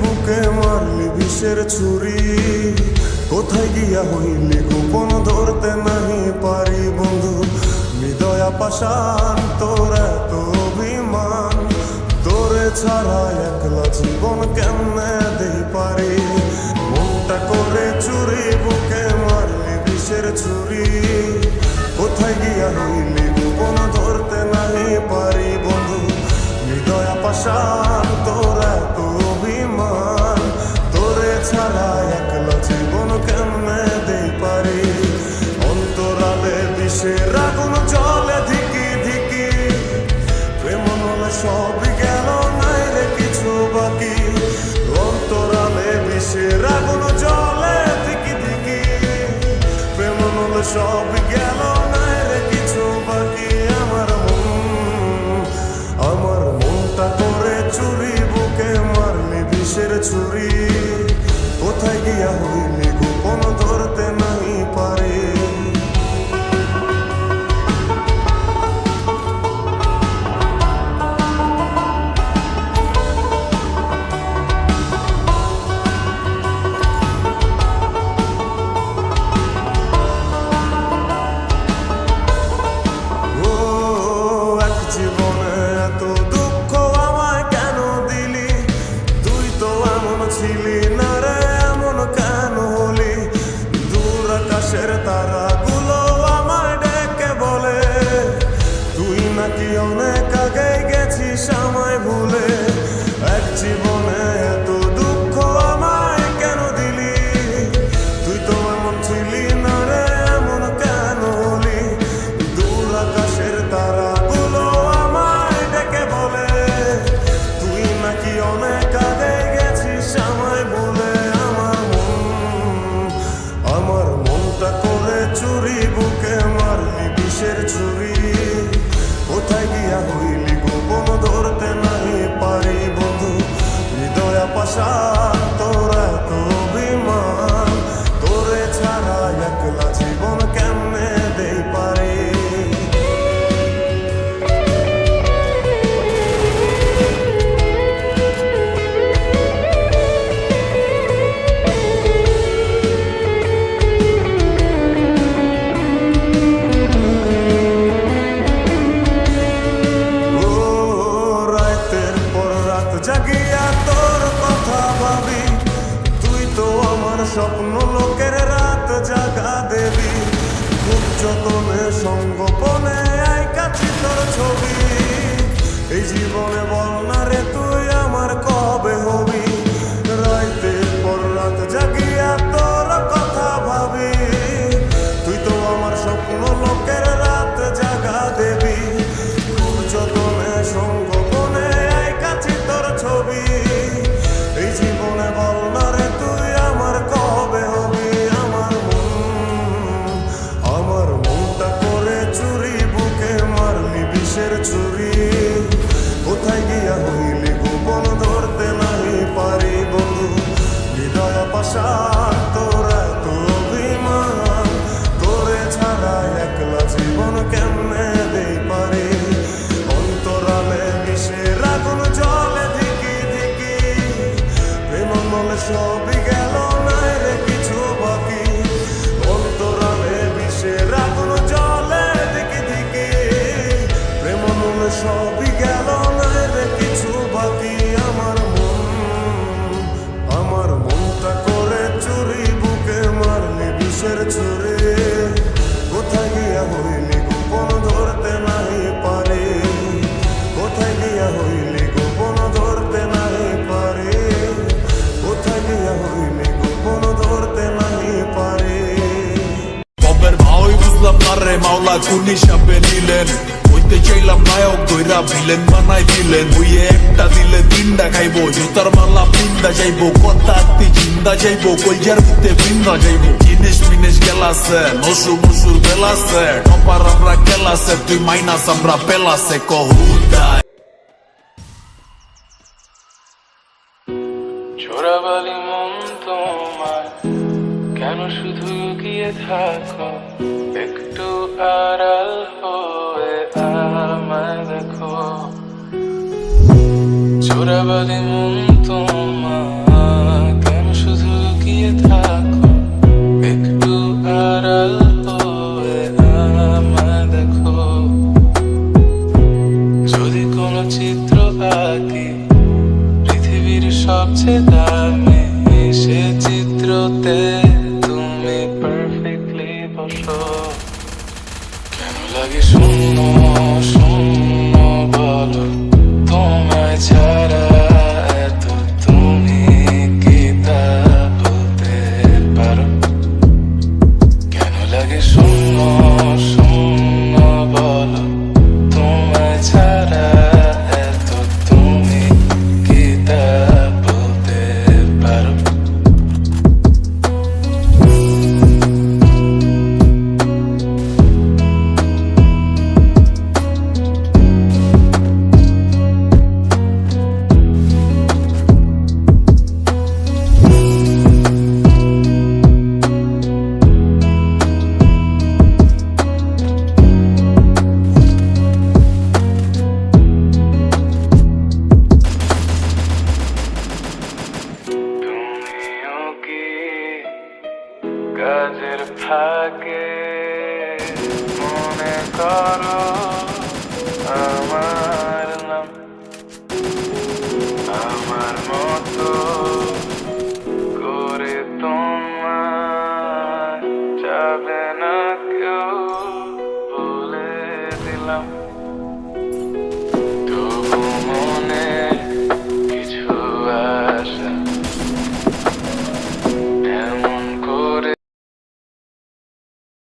বুকে মারলি বিষের ছুরি, কোথায় গিয়া হইলি গোপন ধরতে নাহি পারি বন্ধু। হৃদয়া পাষাণ তোর এত অভিমান, তোরে ছাড়া একলা জীবন কেমনে দেই পারি। মনটা করে চুরি বুকে মারলি বিষের ছুরি, কোথায় গিয়া হইলি গোপন ধরতে নাহি পারি বন্ধু। হৃদয়া পাষাণ তোর এত অভিমান, তোরে ছাড়া একলা জীবন কেমনে দেই পারি। অন্তরালে বিষের আগুন জ্বলে ধিকি ধিকি, প্রেম নলে সব গেল নাই রে কিছু বাকি। অন্তরালে বিষের আগুন জ্বলে ধিকি ধিকি, প্রেম নলে সব গেল নাই রে কিছু বাকি। আমার মনটা করে চুরি বুকে মারলি বিষের ছুরি, কোথায় গিয়া হইলি গোপন ধরতে নাহি পারি। তারাগুলো আমায় ডেকে বলে, তুই নাকি অনেক আগে গেছিস আমায় ভুলে। এক জীবনে এত দুঃখ আমায় কেন দিলি, তুই তো এমন ছিলি না রে এমন কেন হলি। দূর আকাশের তারাগুলো আমায় ডেকে বলে, তুই নাকি অনেক আগে গেছিস আমায় ভুলে। আমার মনটা করে চুরি বুকে মারলি বিষের ছুরি, কোথায় গিয়া হইলি গোপন ধরতে নাহি পারি বন্ধু। হৃদয়া পাষাণ তোর এত অভিমান, তোরে ছাড়া একলা জীবন কেমনে দেই পারি। জাগিয়া তোর কথা ভাবি, তুই তো আমার স্বপ্ন লোকের রাত জাগা দেবী। খুব যতনে সঙ্গোপনে আইকাছি তোর ছবি, এই জীবনে বল না রে তুই আমার কবে হবি। রাতের পর রাত জাগিয়া তোর কথা ভাবি, তুই তো আমার স্বপ্ন লোকের রাত জাগা দেবী। খুব যতনে সঙ্গোপনে আইকাছি তোর ছবি, এই জীবনে বল না রে তুই আমার কবে হবি। আমার মনটা করে চুরি বুকে মারলি বিষের ছুরি, কোথায় গিয়া হইলি গোপন ধরতে নাহি পারি বন্ধু। হৃদয়া পাষাণ তোর এত অভিমান, তোরে ছাড়া একলা জীবন কেমনে দেই পারি। অন্তরালে বিষের আগুন জ্বলে ধিকি ধিকি, প্রেম নলে সবই গেল নাই রে কিছু বাকি। অন্তরালে বিষের আগুন জ্বলে ধিকি ধিকি, প্রেম নলে সবই গেল নাই রে কিছু বাকি। আমার মনটা করে চুরি বুকে মারলি বিষের ছুরি, কোথায় গিয়া হইলি গোপন ধরতে নাহি পারি। কোথায় গিয়া হইলি গোপন ধরতে নাহি পারি, কোথায় গিয়া হইলি গোপন ধরতে নাহি পারি। ববের ভাই বুঝলাম না রে মাওলা কোন হিসাবে নিলেন, হইতে চাইলাম নায়ক দইরা ভিলেন বানাই দিলেন। বইয়ে একটা দিলে তিনটা খাইবো, জুতার মালা পিন্দা যাইবো, কথা আত্মি জিন্দা যাইবো, কলজার ভিতরে বৃন্দা যাইবো। জিনিস মিনিস গেলাছে নসু মুসুর বেলাছে, টপার আমরা গেলাছে তুই মাইনাস আমরা পেলাছে কহুদায়। চোরাবালি মন তোমার কেন শুধু গিয়ে থাকো, একটু আড়াল হয়ে আমায় দেখো। চোরাবালি মন তোমার আমি সে চিত্রতে তুমি পারফেক্টলি বসো। কেন লাগে শূন্য শূন্য বলো তোমায় ছাড়া এত, তুমি কি তা বলতে পারো? কেন লাগে শূন্য শূন্য বলো তোমায় ছাড়া এত, তুমি কি তা বলতে পারো? তুমিও কি কাজের ফাঁকে মনে করো আমার নাম? আমার মতো করে তোমার যাবে